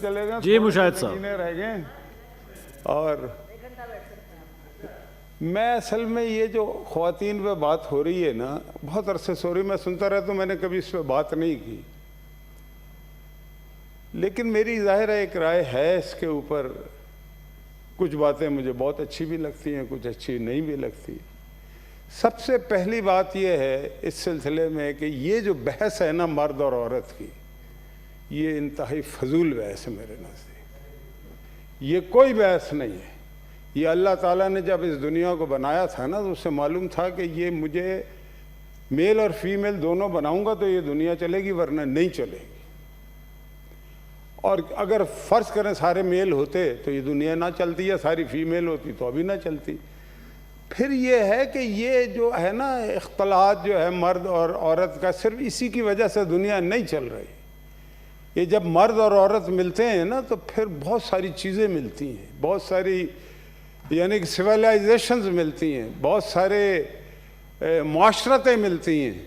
چلے گئے جی مشاہد صاحب رہ گئے. اور میں اصل میں یہ جو خواتین پہ بات ہو رہی ہے نا، بہت عرصے سوری میں سنتا رہتا ہوں، میں نے کبھی اس پہ بات نہیں کی، لیکن میری ظاہر ہے ایک رائے ہے اس کے اوپر. کچھ باتیں مجھے بہت اچھی بھی لگتی ہیں، کچھ اچھی نہیں بھی لگتی. سب سے پہلی بات یہ ہے اس سلسلے میں کہ یہ جو بحث ہے نا مرد اور عورت کی، یہ انتہائی فضول بحث ہے میرے نزدیک. یہ کوئی بحث نہیں ہے. یہ اللہ تعالیٰ نے جب اس دنیا کو بنایا تھا نا تو اس سے معلوم تھا کہ یہ مجھے میل اور فیمیل دونوں بناؤں گا تو یہ دنیا چلے گی، ورنہ نہیں چلے گی. اور اگر فرض کریں سارے میل ہوتے تو یہ دنیا نہ چلتی، یا ساری فیمیل ہوتی تو ابھی نہ چلتی. پھر یہ ہے کہ یہ جو ہے نا اختلاط جو ہے مرد اور عورت کا، صرف اسی کی وجہ سے دنیا نہیں چل رہی. یہ جب مرد اور عورت ملتے ہیں نا تو پھر بہت ساری چیزیں ملتی ہیں، بہت ساری یعنی کہ سویلائزیشنز ملتی ہیں، بہت سارے معاشرتیں ملتی ہیں.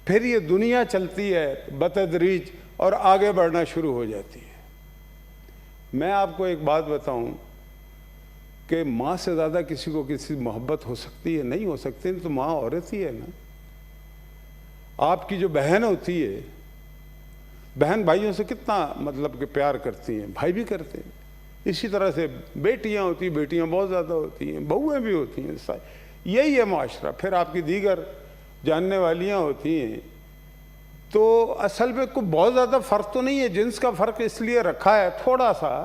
پھر یہ دنیا چلتی ہے بتدریج اور آگے بڑھنا شروع ہو جاتی ہے. میں آپ کو ایک بات بتاؤں کہ ماں سے زیادہ کسی کو کسی محبت ہو سکتی ہے؟ نہیں ہو سکتی. تو ماں عورت ہی ہے نا. آپ کی جو بہن ہوتی ہے، بہن بھائیوں سے کتنا مطلب کہ پیار کرتی ہیں، بھائی بھی کرتے ہیں. اسی طرح سے بیٹیاں ہوتی ہیں، بیٹیاں بہت زیادہ ہوتی ہیں، بہویں بھی ہوتی ہیں. یہی ہے معاشرہ. پھر آپ کی دیگر جاننے والیاں ہوتی ہیں. تو اصل میں کوئی بہت زیادہ فرق تو نہیں ہے. جنس کا فرق اس لیے رکھا ہے تھوڑا سا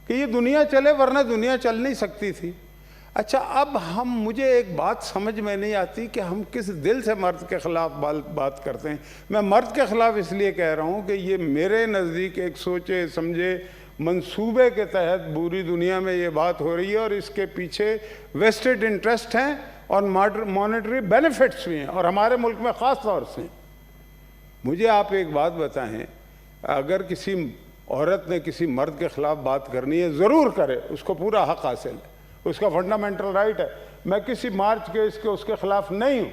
کہ یہ دنیا چلے، ورنہ دنیا چل نہیں سکتی تھی. اچھا اب مجھے ایک بات سمجھ میں نہیں آتی کہ ہم کس دل سے مرد کے خلاف بات کرتے ہیں. میں مرد کے خلاف اس لیے کہہ رہا ہوں کہ یہ میرے نزدیک ایک سوچے سمجھے منصوبے کے تحت پوری دنیا میں یہ بات ہو رہی ہے، اور اس کے پیچھے ویسٹڈ انٹرسٹ ہیں اور مانیٹری بینیفٹس بھی ہیں، اور ہمارے ملک میں خاص طور سے. مجھے آپ ایک بات بتائیں، اگر کسی عورت نے کسی مرد کے خلاف بات کرنی ہے ضرور کرے، اس کو پورا حق حاصل ہے، اس کا فنڈامنٹل رائٹ ہے. میں کسی مارچ کے اس کے خلاف نہیں ہوں،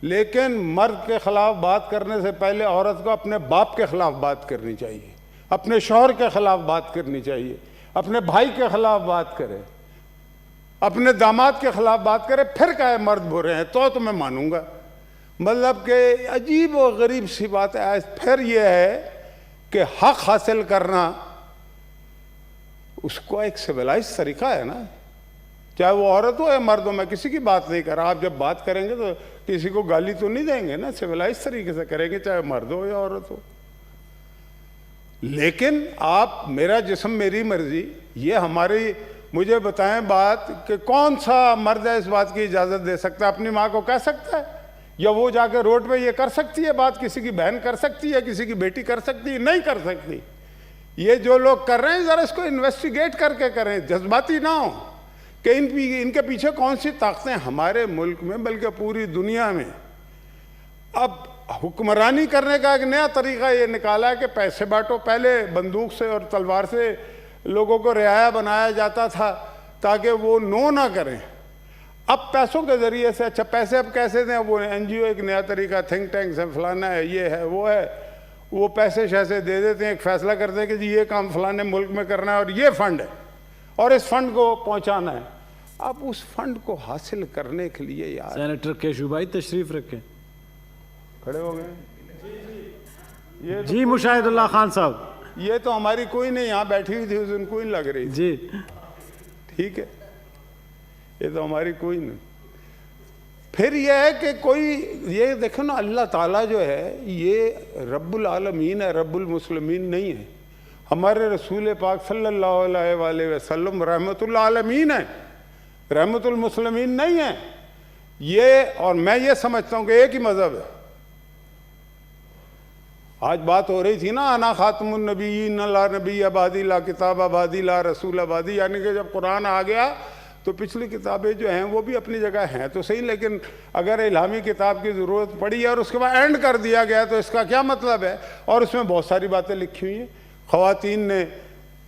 لیکن مرد کے خلاف بات کرنے سے پہلے عورت کو اپنے باپ کے خلاف بات کرنی چاہیے، اپنے شوہر کے خلاف بات کرنی چاہیے، اپنے بھائی کے خلاف بات کرے، اپنے داماد کے خلاف بات کرے. پھر کہے مرد برے ہیں تو میں مانوں گا. مطلب کہ عجیب و غریب سی بات ہے. پھر یہ ہے کہ حق حاصل کرنا اس کو ایک سویلائز طریقہ ہے نا، چاہے وہ عورت ہو یا مرد ہو. میں کسی کی بات نہیں کر رہا. آپ جب بات کریں گے تو کسی کو گالی تو نہیں دیں گے نا، سویلائز طریقے سے کریں گے، چاہے مرد ہو یا عورت ہو. لیکن آپ میرا جسم میری مرضی، یہ ہماری مجھے بتائیں بات کہ کون سا مرد ہے اس بات کی اجازت دے سکتا ہے؟ اپنی ماں کو کہہ سکتا ہے؟ یا وہ جا کے روڈ پہ یہ کر سکتی ہے بات؟ کسی کی بہن کر سکتی ہے؟ کسی کی بیٹی کر سکتی ہے؟ نہیں کر سکتی. یہ جو لوگ کر رہے ہیں ذرا اس کو انویسٹیگیٹ کر کے کریں، جذباتی نہ ہو کہ ان کے پیچھے کون سی طاقتیں ہمارے ملک میں بلکہ پوری دنیا میں. اب حکمرانی کرنے کا ایک نیا طریقہ یہ نکالا ہے کہ پیسے بانٹو. پہلے بندوق سے اور تلوار سے لوگوں کو رعایا بنایا جاتا تھا تاکہ وہ نو نہ کریں. اب پیسوں کے ذریعے سے. اچھا پیسے اب کیسے دیں؟ وہ این جی او ایک نیا طریقہ، تھنک ٹینکس ہے، فلانا ہے، یہ ہے وہ ہے، وہ پیسے شیسے دے دیتے ہیں، ایک فیصلہ کرتے ہیں کہ جی یہ کام فلانے ملک میں کرنا ہے اور یہ فنڈ ہے اور اس فنڈ کو پہنچانا ہے. اب اس فنڈ کو حاصل کرنے کے لیے یار سینیٹر کیشو بھائی تشریف رکھیں. کھڑے ہو گئے جی مشاہد اللہ خان صاحب. یہ تو ہماری کوئی نہیں یہاں بیٹھی ہوئی تھی اس دن، کوئی لگ رہی جی ٹھیک ہے. یہ تو ہماری کوئی نہیں. پھر یہ ہے کہ کوئی یہ دیکھو نا، اللہ تعالیٰ جو ہے یہ رب العالمین ہے، رب المسلمین نہیں ہے. ہمارے رسول پاک صلی اللہ علیہ وآلہ وسلم رحمت العالمین ہے، رحمت المسلمین نہیں ہے. یہ اور میں یہ سمجھتا ہوں کہ ایک ہی مذہب ہے. آج بات ہو رہی تھی نا، انا خاتم النبیین لا نبی آبادی لا کتاب آبادی لا رسول آبادی، یعنی کہ جب قرآن آ گیا تو پچھلی کتابیں جو ہیں وہ بھی اپنی جگہ ہیں تو صحیح، لیکن اگر الہامی کتاب کی ضرورت پڑی اور اس کے بعد اینڈ کر دیا گیا تو اس کا کیا مطلب ہے؟ اور اس میں بہت ساری باتیں لکھی ہوئی ہیں. خواتین نے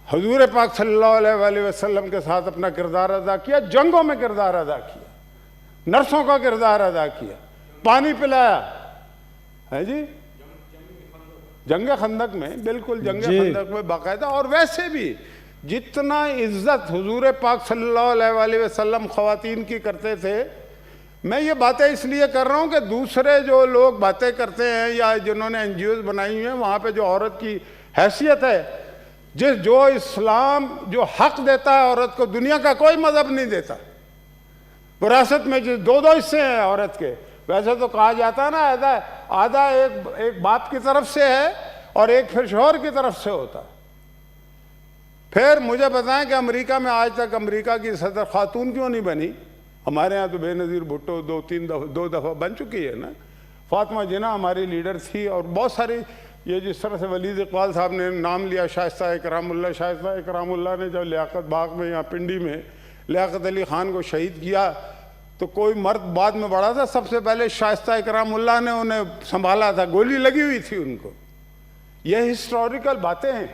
حضور پاک صلی اللہ علیہ وآلہ وسلم کے ساتھ اپنا کردار ادا کیا، جنگوں میں کردار ادا کیا، نرسوں کا کردار ادا کیا، پانی پلایا ہے جی، جنگ خندق میں، بالکل جنگ خندق میں باقاعدہ. اور ویسے بھی جتنا عزت حضور پاک صلی اللہ علیہ وآلہ وسلم خواتین کی کرتے تھے، میں یہ باتیں اس لیے کر رہا ہوں کہ دوسرے جو لوگ باتیں کرتے ہیں یا جنہوں نے NGOs بنائی ہوئی ہیں، وہاں پہ جو عورت کی حیثیت ہے، جو اسلام جو حق دیتا ہے عورت کو، دنیا کا کوئی مذہب نہیں دیتا. وراثت میں جو دو حصے ہیں عورت کے، ویسے تو کہا جاتا ہے نا آدھا ایک باپ کی طرف سے ہے اور ایک پھر شوہر کی طرف سے ہوتا ہے. پھر مجھے بتائیں کہ امریکہ میں آج تک امریکہ کی صدر خاتون کیوں نہیں بنی؟ ہمارے ہاں تو بے نظیر بھٹو دو دفعہ بن چکی ہے نا. فاطمہ جناح ہماری لیڈر تھی، اور بہت ساری، یہ جس طرح سے ولید اقبال صاحب نے نام لیا، شائستہ اکرام اللہ نے جب لیاقت باغ میں یا پنڈی میں لیاقت علی خان کو شہید کیا تو کوئی مرد بعد میں بڑھا تھا، سب سے پہلے شائستہ اکرام اللہ نے انہیں سنبھالا تھا، گولی لگی ہوئی تھی ان کو. یہ ہسٹوریکل باتیں ہیں.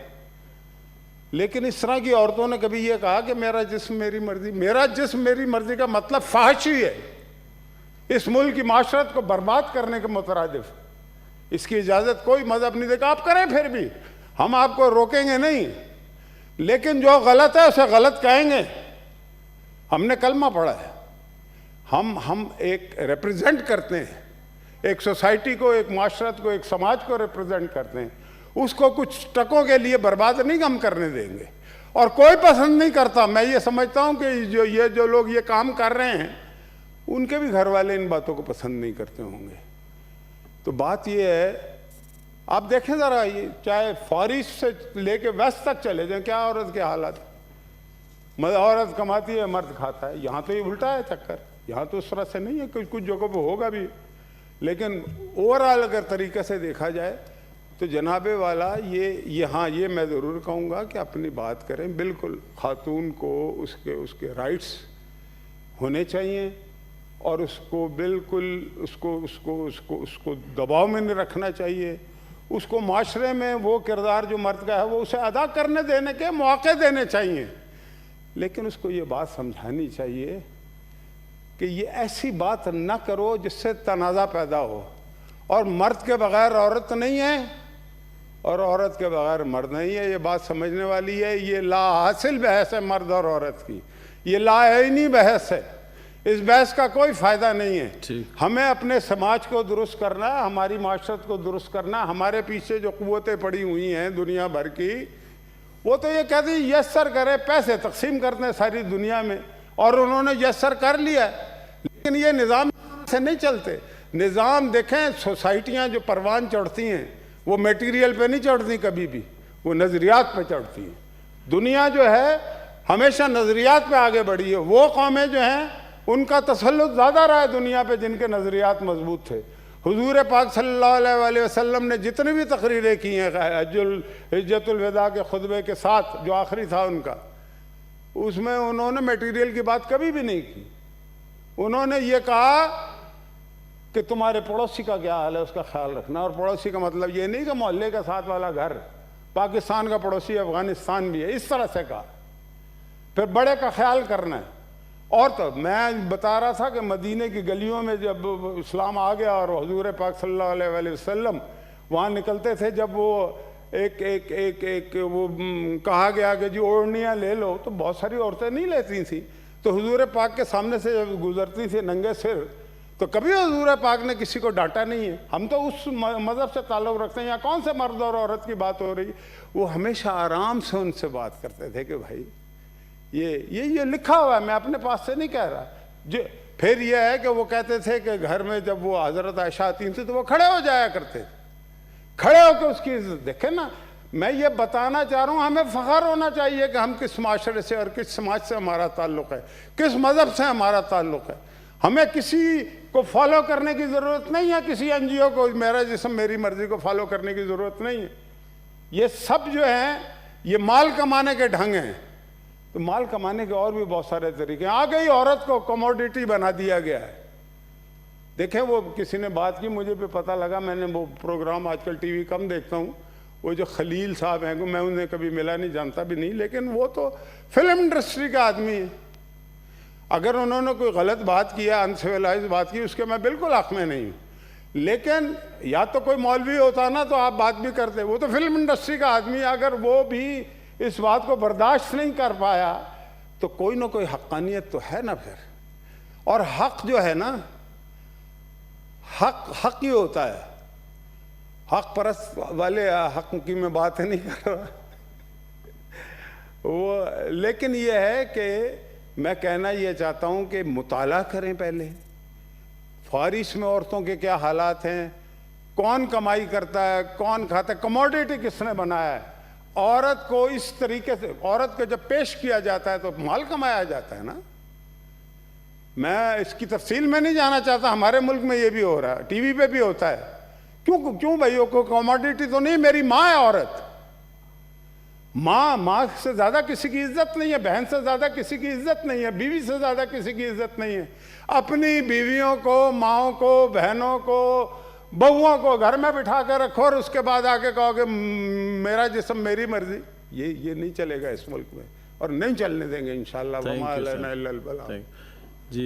لیکن اس طرح کی عورتوں نے کبھی یہ کہا کہ میرا جسم میری مرضی؟ میرا جسم میری مرضی کا مطلب فحاشی ہے، اس ملک کی معاشرت کو برباد کرنے کے مترادف. اس کی اجازت کوئی مذہب نہیں دے گا. آپ کریں، پھر بھی ہم آپ کو روکیں گے نہیں، لیکن جو غلط ہے اسے غلط کہیں گے. ہم نے کلمہ پڑھا ہے، ہم ایک ریپرزینٹ کرتے ہیں، ایک سوسائٹی کو، ایک معاشرت کو، ایک سماج کو ریپرزینٹ کرتے ہیں. اس کو کچھ ٹکوں کے لیے برباد نہیں ہم کرنے دیں گے. اور کوئی پسند نہیں کرتا. میں یہ سمجھتا ہوں کہ جو لوگ یہ کام کر رہے ہیں ان کے بھی گھر والے ان باتوں کو پسند نہیں کرتے ہوں گے. تو بات یہ ہے، آپ دیکھیں ذرا، یہ چاہے فار ایسٹ سے لے کے ویسٹ تک چلے جائیں، کیا عورت کے حالات. عورت کماتی ہے، مرد کھاتا ہے. یہاں تو یہ الٹا ہے چکر. یہاں تو اس طرح سے نہیں ہے، کچھ جگہوں پہ ہوگا بھی، لیکن اوورآل اگر طریقے سے دیکھا جائے تو جناب والا یہ میں ضرور کہوں گا کہ اپنی بات کریں. بالکل خاتون کو اس کے رائٹس ہونے چاہیے، اور اس کو بالکل اس کو دباؤ میں نہیں رکھنا چاہیے. اس کو معاشرے میں وہ کردار جو مرد کا ہے وہ اسے ادا کرنے دینے کے مواقع دینے چاہیے. لیکن اس کو یہ بات سمجھانی چاہیے کہ یہ ایسی بات نہ کرو جس سے تنازع پیدا ہو. اور مرد کے بغیر عورت نہیں ہے، اور عورت کے بغیر مرد نہیں ہے. یہ بات سمجھنے والی ہے. یہ لا حاصل بحث ہے مرد اور عورت کی، یہ لا عینی بحث ہے. اس بحث کا کوئی فائدہ نہیں ہے. ہمیں اپنے سماج کو درست کرنا ہے، ہماری معاشرت کو درست کرنا ہے. ہمارے پیچھے جو قوتیں پڑی ہوئی ہیں دنیا بھر کی، وہ تو یہ کہتے ہیں یس سر کرے، پیسے تقسیم کرتے ہیں ساری دنیا میں، اور انہوں نے یس سر کر لیا. لیکن یہ نظام سے نہیں چلتے. نظام دیکھیں، سوسائٹیاں جو پروان چڑھتی ہیں وہ میٹیریل پہ نہیں چڑھتی کبھی بھی، وہ نظریات پہ چڑھتی ہیں. دنیا جو ہے ہمیشہ نظریات پہ آگے بڑھی ہے. وہ قومیں جو ہیں ان کا تسلط زیادہ رہا ہے دنیا پہ جن کے نظریات مضبوط تھے. حضور پاک صلی اللہ علیہ وآلہ وسلم نے جتنی بھی تقریریں کی ہیں حجۃ الوداع کے خطبے کے ساتھ جو آخری تھا ان کا، اس میں انہوں نے میٹیریل کی بات کبھی بھی نہیں کی. انہوں نے یہ کہا کہ تمہارے پڑوسی کا کیا حال ہے اس کا خیال رکھنا. اور پڑوسی کا مطلب یہ نہیں کہ محلے کا ساتھ والا گھر، پاکستان کا پڑوسی افغانستان بھی ہے، اس طرح سے کہا. پھر بڑے کا خیال کرنا ہے. اور تو میں بتا رہا تھا کہ مدینے کی گلیوں میں جب اسلام آ گیا اور حضور پاک صلی اللہ علیہ وآلہ وسلم وہاں نکلتے تھے، جب وہ ایک وہ کہا گیا کہ جی اوڑھنیاں لے لو، تو بہت ساری عورتیں نہیں لیتی تھیں. تو حضور پاک کے سامنے سے جب گزرتی تھی ننگے سر، تو کبھی حضور پاک نے کسی کو ڈانٹا نہیں ہے. ہم تو اس مذہب سے تعلق رکھتے ہیں. یا کون سے مرد اور عورت کی بات ہو رہی ہے؟ وہ ہمیشہ آرام سے ان سے بات کرتے تھے کہ بھائی یہ لکھا ہوا ہے، میں اپنے پاس سے نہیں کہہ رہا. پھر یہ ہے کہ وہ کہتے تھے کہ گھر میں جب وہ حضرت عائشہ آتی تھی تو وہ کھڑے ہو جایا کرتے تھے. کھڑے ہو کے اس کی عزت دیکھیں نا. میں یہ بتانا چاہ رہا ہوں، ہمیں فخر ہونا چاہیے کہ ہم کس معاشرے سے اور کس سماج سے ہمارا تعلق ہے، کس مذہب سے ہمارا تعلق ہے. ہمیں کسی کو فالو کرنے کی ضرورت نہیں ہے، کسی NGO کو میرا جسم میری مرضی کو فالو کرنے کی ضرورت نہیں ہے. یہ سب جو ہیں یہ مال کمانے کے ڈھنگ ہیں. تو مال کمانے کے اور بھی بہت سارے طریقے ہیں. آ گئی عورت کو کموڈیٹی بنا دیا گیا ہے. دیکھیں وہ کسی نے بات کی، مجھے بھی پتہ لگا، میں نے وہ پروگرام آج کل ٹی وی کم دیکھتا ہوں، وہ جو خلیل صاحب ہیں، میں انہیں کبھی ملا نہیں، جانتا بھی نہیں، لیکن وہ تو فلم انڈسٹری کا آدمی ہے. اگر انہوں نے کوئی غلط بات کیا، انسیولائز بات کی، اس کے میں بالکل حق میں نہیں ہوں. لیکن یا تو کوئی مولوی ہوتا نا تو آپ بات بھی کرتے, وہ تو فلم انڈسٹری کا آدمی ہے, اگر وہ بھی اس بات کو برداشت نہیں کر پایا تو کوئی نہ کوئی حقانیت تو ہے نا پھر. اور حق جو ہے نا, حق ہی ہوتا ہے. حق پرست والے حق کی میں بات نہیں کر رہا وہ, لیکن یہ ہے کہ میں کہنا یہ چاہتا ہوں کہ مطالعہ کریں پہلے, فارس میں عورتوں کے کیا حالات ہیں, کون کمائی کرتا ہے, کون کھاتا ہے, کموڈیٹی کس نے بنایا ہے. عورت کو اس طریقے سے, عورت کو جب پیش کیا جاتا ہے تو مال کمایا جاتا ہے نا. میں اس کی تفصیل میں نہیں جانا چاہتا, ہمارے ملک میں یہ بھی ہو رہا ہے, ٹی وی پہ بھی ہوتا ہے. کیوں بھائیوں کو کموڈیٹی تو نہیں, میری ماں ہے عورت, ماں سے زیادہ کسی کی عزت نہیں ہے, بہن سے زیادہ کسی کی عزت نہیں ہے, بیوی سے زیادہ کسی کی عزت نہیں ہے. اپنی بیویوں کو, ماؤں کو, بہنوں کو, بہوؤں کو گھر میں بٹھا کر رکھو اور اس کے بعد آ کے کہو کہ میرا جسم میری مرضی. یہ نہیں چلے گا اس ملک میں, اور نہیں چلنے دیں گے انشاءاللہ. وما علینا الا البلاغ.